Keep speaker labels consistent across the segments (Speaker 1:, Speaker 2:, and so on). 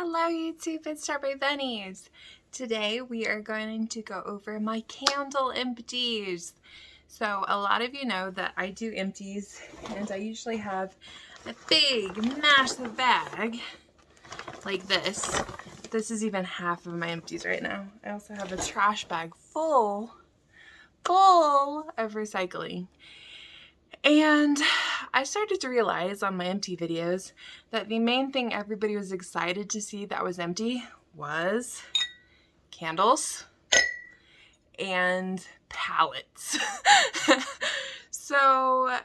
Speaker 1: Hello YouTube, it's Strawberry Bunnies. Today we are going to go over my candle empties. So a lot of you know that I do empties and I usually have a big massive bag like this. This is even half of my empties right now. I also have a trash bag full of recycling. And I started to realize on my empty videos that the main thing everybody was excited to see that was empty was candles and palettes. So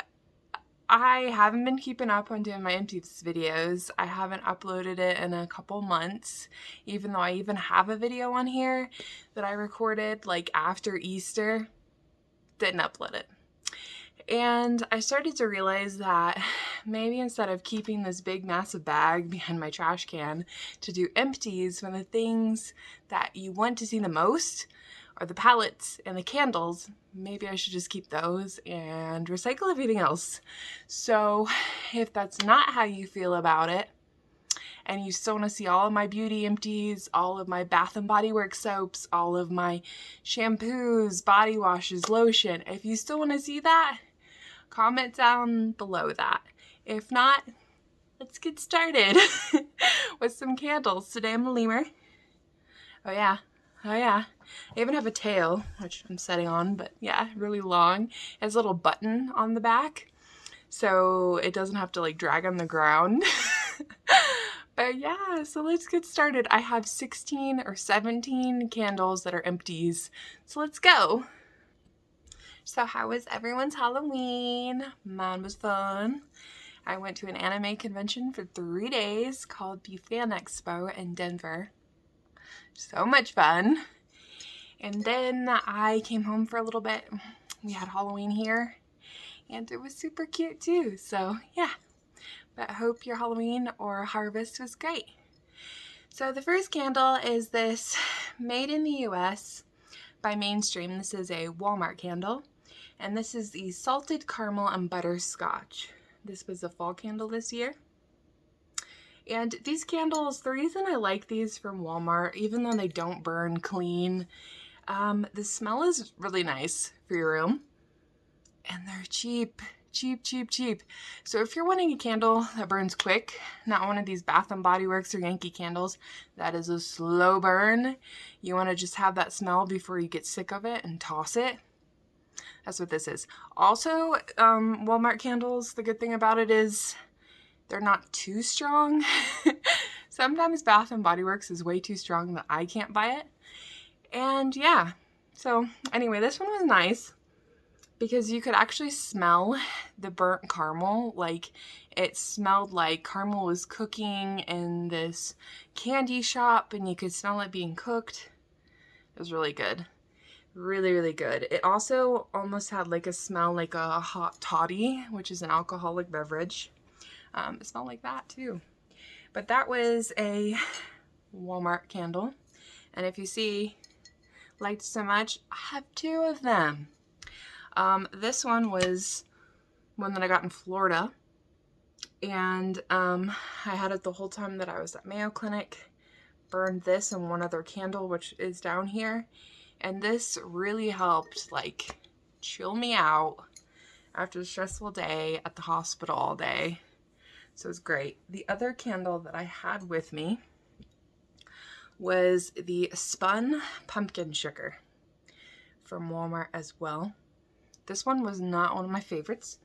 Speaker 1: I haven't been keeping up on doing my empties videos. I haven't uploaded it in a couple months, even though I even have a video on here that I recorded like after Easter. Didn't upload it. And I started to realize that maybe instead of keeping this big massive bag behind my trash can to do empties, when the things that you want to see the most are the palettes and the candles, maybe I should just keep those and recycle everything else. So if that's not how you feel about it, and you still want to see all of my beauty empties, all of my Bath & Body Works soaps, all of my shampoos, body washes, lotion, if you still want to see that, comment down below that. If not, let's get started with some candles. Today I'm a lemur. Oh yeah. I even have a tail, which I'm setting on, but yeah, really long. It has a little button on the back, so it doesn't have to like drag on the ground. But yeah, so let's get started. I have 16 or 17 candles that are empties, so let's go. So how was everyone's Halloween? Mine was fun. I went to an anime convention for 3 days called the Fan Expo in Denver. So much fun. And then I came home for a little bit. We had Halloween here and it was super cute too. So yeah, but I hope your Halloween or harvest was great. So the first candle is this made in the US by Mainstream. This is a Walmart candle. And this is the Salted Caramel and Butterscotch. This was a fall candle this year. And these candles, the reason I like these from Walmart, even though they don't burn clean, the smell is really nice for your room. And they're cheap. So if you're wanting a candle that burns quick, not one of these Bath & Body Works or Yankee candles, that is a slow burn. You want to just have that smell before you get sick of it and toss it. That's what this is. Also, Walmart candles, the good thing about it is they're not too strong. Sometimes Bath & Body Works is way too strong that I can't buy it. And yeah, so anyway, this one was nice because you could actually smell the burnt caramel. Like it smelled like caramel was cooking in this candy shop and you could smell it being cooked. It was really good. Really good. It also almost had like a smell like a hot toddy, which is an alcoholic beverage. It smelled like that too. But that was a Walmart candle. And if you see, liked so much, I have 2 of them. This one was one that I got in Florida. And I had it the whole time that I was at Mayo Clinic. Burned this and one other candle, which is down here. And this really helped like chill me out after a stressful day at the hospital all day. So it was great. The other candle that I had with me was the Spun Pumpkin Sugar from Walmart as well. This one was not one of my favorites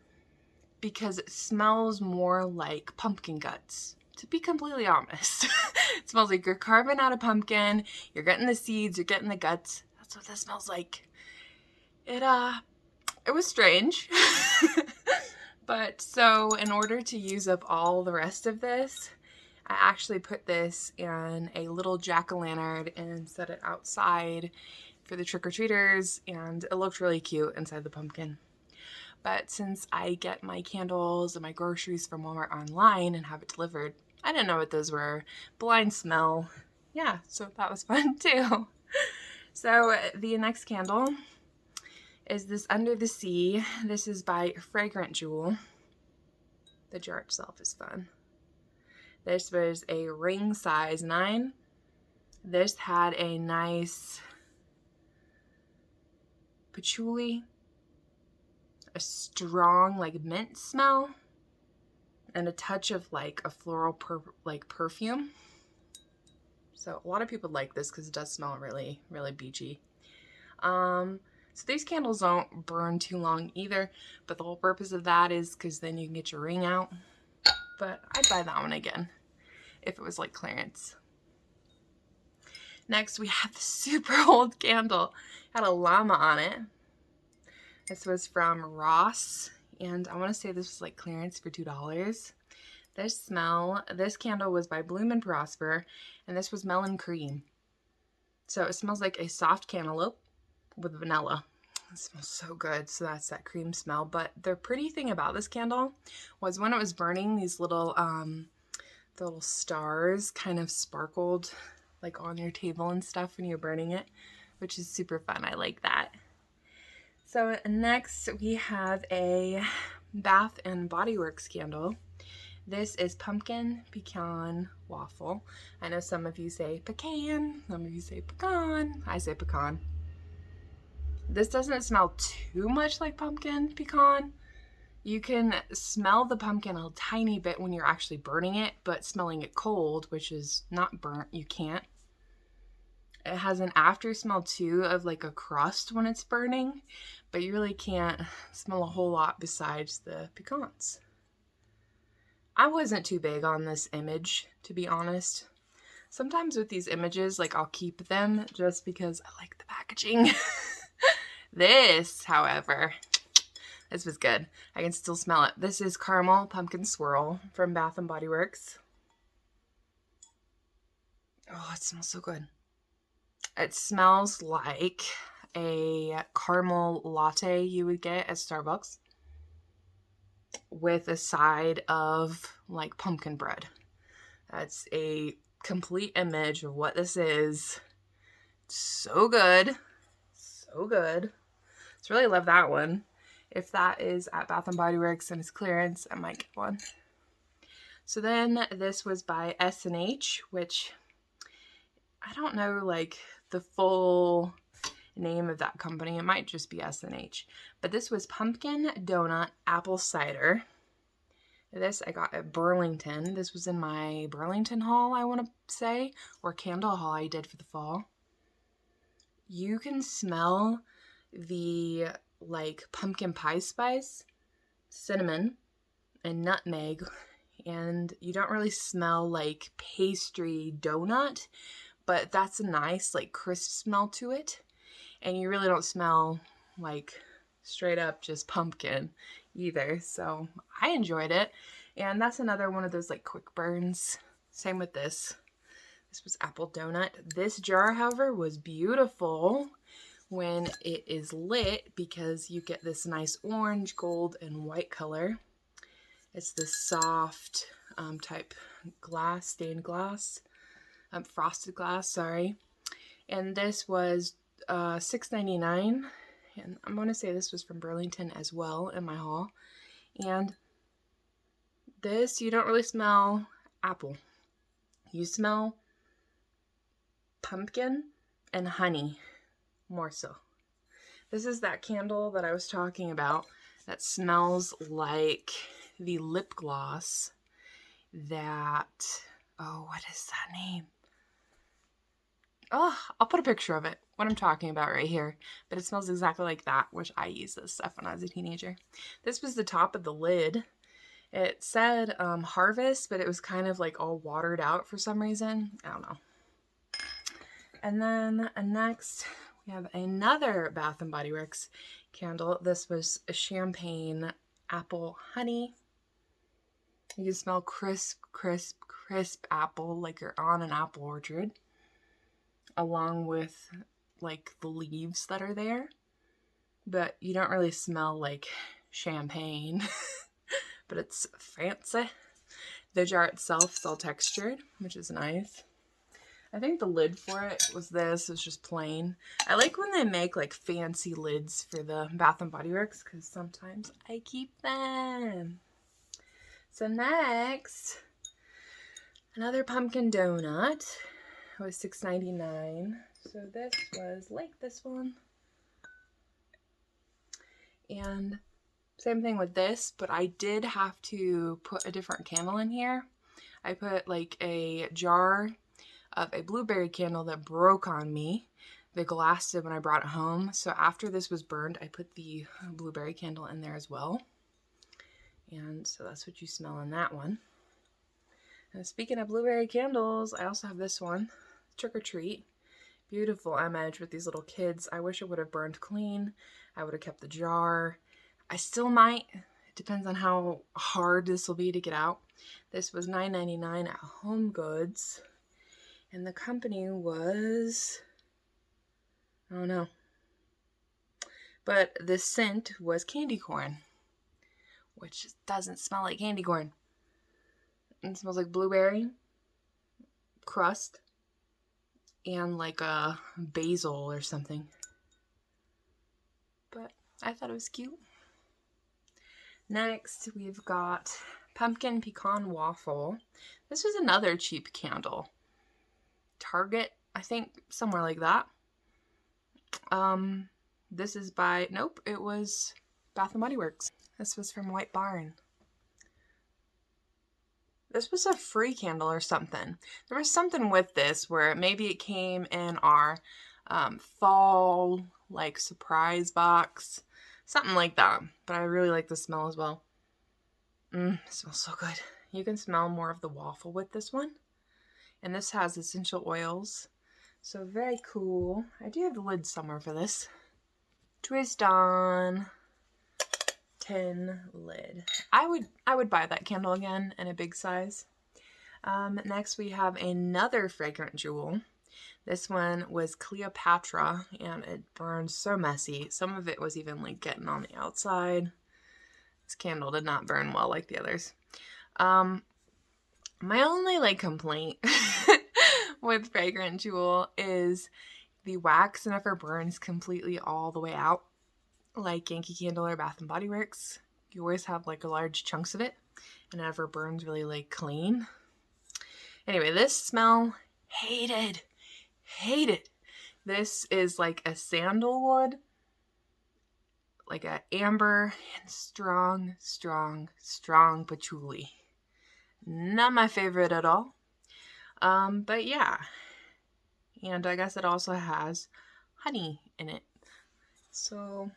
Speaker 1: because it smells more like pumpkin guts, to be completely honest. It smells like you're carving out a pumpkin, you're getting the seeds, you're getting the guts. That's what that smells like. It was strange. But so in order to use up all the rest of this, I actually put this in a little jack-o'-lantern and set it outside for the trick-or-treaters, and it looked really cute inside the pumpkin. But since I get my candles and my groceries from Walmart online and have it delivered, I didn't know what those were. Blind smell. Yeah, so that was fun too. So the next candle is this Under the Sea. This is by Fragrant Jewel. The jar itself is fun. This was a ring size 9. This had a nice patchouli, a strong like mint smell, and a touch of like a floral perfume. So a lot of people like this because it does smell really, really beachy. So these candles don't burn too long either, but the whole purpose of that is because then you can get your ring out. But I'd buy that one again if it was like clearance. Next, we have the super old candle. It had a llama on it. This was from Ross, and I want to say this was like clearance for $2. This candle was by Bloom and Prosper, and this was melon cream. So it smells like a soft cantaloupe with vanilla. It smells so good. So that's that cream smell. But the pretty thing about this candle was when it was burning, these little the little stars kind of sparkled like on your table and stuff when you're burning it, which is super fun. I like that. So next we have a Bath and Body Works candle. This is pumpkin, pecan, waffle. I know some of you say pecan, some of you say pecan. I say pecan. This doesn't smell too much like pumpkin pecan. You can smell the pumpkin a tiny bit when you're actually burning it, but smelling it cold, which is not burnt, you can't. It has an after smell too of like a crust when it's burning, but you really can't smell a whole lot besides the pecans. I wasn't too big on this image, to be honest. Sometimes with these images, like I'll keep them just because I like the packaging. This, however, this was good. I can still smell it. This is Caramel Pumpkin Swirl from Bath and Body Works. Oh, it smells so good. It smells like a caramel latte you would get at Starbucks with a side of like pumpkin bread. That's a complete image of what this is. So good. So good. So really love that one. If that is at Bath & Body Works and it's clearance, I might get one. So then this was by S&H, which I don't know like the full name of that company. It might just be S&H. But this was Pumpkin Doughnut Apple Cider. This I got at Burlington. This was in my Burlington haul, I want to say, or candle haul I did for the fall. You can smell the like pumpkin pie spice, cinnamon, and nutmeg, and you don't really smell like pastry donut, but that's a nice like crisp smell to it. And you really don't smell like straight up just pumpkin either. So I enjoyed it. And that's another one of those like quick burns. Same with this. This was Apple Doughnut. This jar, however, was beautiful when it is lit because you get this nice orange, gold, and white color. It's this soft type glass, stained glass, frosted glass, sorry. And this was $6.99. And I'm going to say this was from Burlington as well in my haul. And this, you don't really smell apple. You smell pumpkin and honey more so. This is that candle that I was talking about that smells like the lip gloss that, oh, what is that name? Oh, I'll put a picture of it, what I'm talking about right here. But it smells exactly like that, which I used this stuff when I was a teenager. This was the top of the lid. It said Harvest, but it was kind of like all watered out for some reason. I don't know. And then next, we have another Bath & Body Works candle. This was a champagne apple honey. You can smell crisp, crisp, crisp apple like you're on an apple orchard, along with like the leaves that are there. But you don't really smell like champagne, but it's fancy. The jar itself is all textured, which is nice. I think the lid for it was this. It's just plain. I like when they make like fancy lids for the Bath & Body Works because sometimes I keep them. So next, Another pumpkin donut. It was $6.99. So this was like this one. And same thing with this, but I did have to put a different candle in here. I put like a jar of a blueberry candle that broke on me. The glass did when I brought it home. So after this was burned, I put the blueberry candle in there as well. And so that's what you smell in that one. And speaking of blueberry candles, I also have this one, Trick or Treat. Beautiful image with these little kids. I wish it would have burned clean. I would have kept the jar. I still might. It depends on how hard this will be to get out. This was $9.99 at Home Goods. And the company was, I don't know. But the scent was candy corn, which doesn't smell like candy corn. It smells like blueberry crust and like a basil or something. But I thought it was cute. Next, we've got pumpkin pecan waffle. This was another cheap candle. Target, I think, somewhere like that. This is by, nope, it was Bath & Body Works. This was from White Barn. This was a free candle or something. There was something with this where maybe it came in our fall like surprise box. Something like that. But I really like the smell as well. It smells so good. You can smell more of the waffle with this one. And this has essential oils. So very cool. I do have the lid somewhere for this. Twist on tin lid. I would buy that candle again in a big size. Next we have another fragrant jewel. This one was Cleopatra, and it burns so messy. Some of it was even like getting on the outside. This candle did not burn well like the others. My only like complaint with fragrant jewel is the wax never burns completely all the way out. Like Yankee Candle or Bath & Body Works, you always have like large chunks of it and it never burns really like clean. Anyway, this smell, hated. This is like a sandalwood, like a amber and strong patchouli. Not my favorite at all. But yeah. And I guess it also has honey in it. So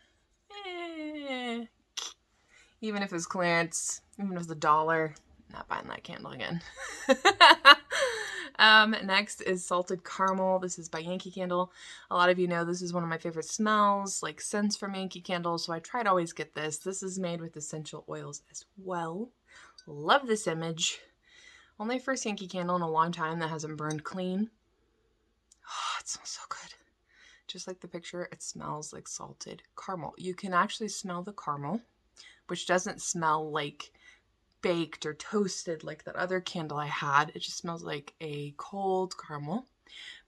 Speaker 1: even if it's clearance, even if it's $1, not buying that candle again. Next is salted caramel. This is by Yankee Candle. A lot of you know this is one of my favorite smells, like scents from Yankee Candle, so I try to always get this. This is made with essential oils as well. Love this image. Only first Yankee Candle in a long time that hasn't burned clean. Oh, it smells so good. Just like the picture, it smells like salted caramel. You can actually smell the caramel, which doesn't smell like baked or toasted like that other candle I had. It just smells like a cold caramel.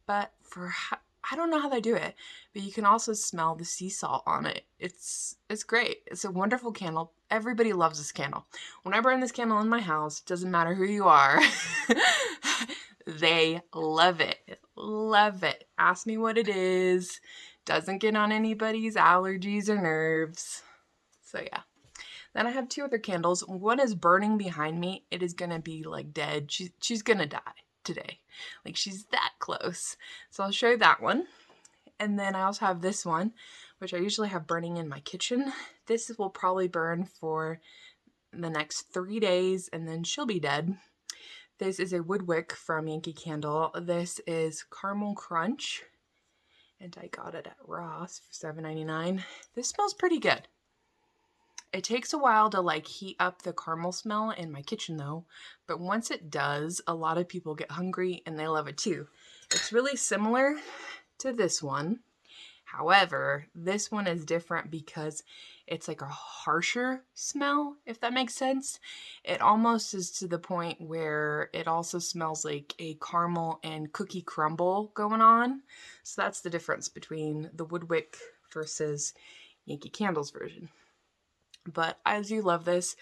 Speaker 1: But I don't know how they do it, but you can also smell the sea salt on it. It's great. It's a wonderful candle. Everybody loves this candle. When I burn this candle in my house, it doesn't matter who you are. They love it. Love it. Ask me what it is. Doesn't get on anybody's allergies or nerves. So yeah. Then I have two other candles. One is burning behind me. It is going to be like dead. She's going to die today. Like she's that close. So I'll show you that one. And then I also have this one, which I usually have burning in my kitchen. This will probably burn for the next 3 days and then she'll be dead. This is a wood wick from Yankee Candle. This is Caramel Crunch. And I got it at Ross for $7.99. This smells pretty good. It takes a while to like heat up the caramel smell in my kitchen though, but once it does, a lot of people get hungry and they love it too. It's really similar to this one. However, this one is different because it's like a harsher smell, if that makes sense. It almost is to the point where it also smells like a caramel and cookie crumble going on. So that's the difference between the Woodwick versus Yankee Candle's version. But I do love this.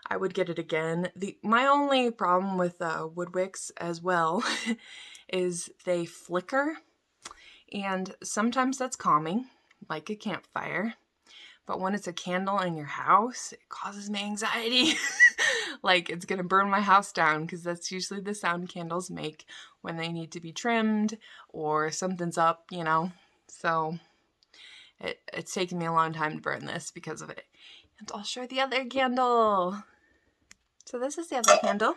Speaker 1: I would get it again. My only problem with wood wicks as well is they flicker, and sometimes that's calming, like a campfire. But when it's a candle in your house, it causes me anxiety. Like it's gonna burn my house down, because that's usually the sound candles make when they need to be trimmed or something's up, you know. So it's taken me a long time to burn this because of it. And I'll show the other candle. So this is the other candle.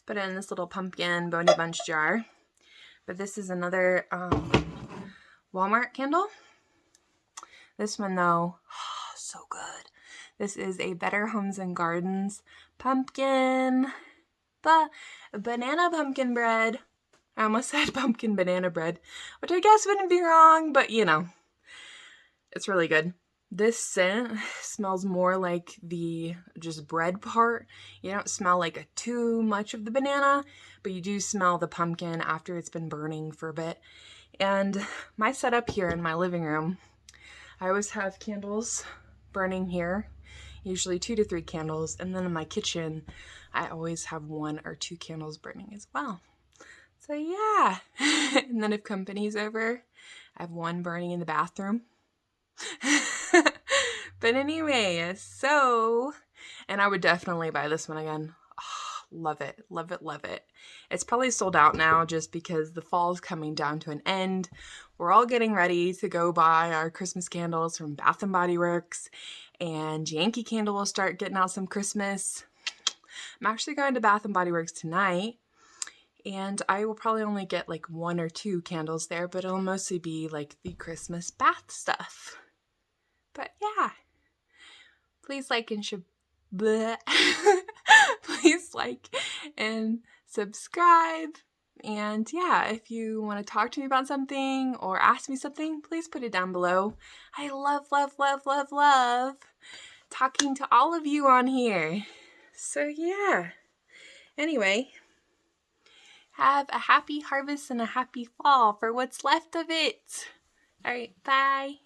Speaker 1: Put it in this little pumpkin Boney Bunch jar. But this is another Walmart candle. This one though, so good. This is a Better Homes and Gardens pumpkin, the banana pumpkin bread. I almost said pumpkin banana bread, which I guess wouldn't be wrong, but you know, it's really good. This scent smells more like the just bread part. You don't smell like too much of the banana, but you do smell the pumpkin after it's been burning for a bit. And my setup here in my living room, I always have candles burning here, usually 2 to 3 candles, and then in my kitchen I always have 1 or 2 candles burning as well. So yeah. And then if company's over, I have 1 burning in the bathroom. But anyway, so, and I would definitely buy this one again. Oh, love it, love it, love it. It's probably sold out now just because the fall's coming down to an end. We're all getting ready to go buy our Christmas candles from Bath & Body Works, and Yankee Candle will start getting out some Christmas. I'm actually going to Bath & Body Works tonight, and I will probably only get like 1 or 2 candles there, but it'll mostly be like the Christmas bath stuff. But yeah, please like and please like and subscribe. And yeah, if you want to talk to me about something or ask me something, please put it down below. I love, love, love, love, love talking to all of you on here. So yeah, anyway, have a happy harvest and a happy fall for what's left of it. All right, bye.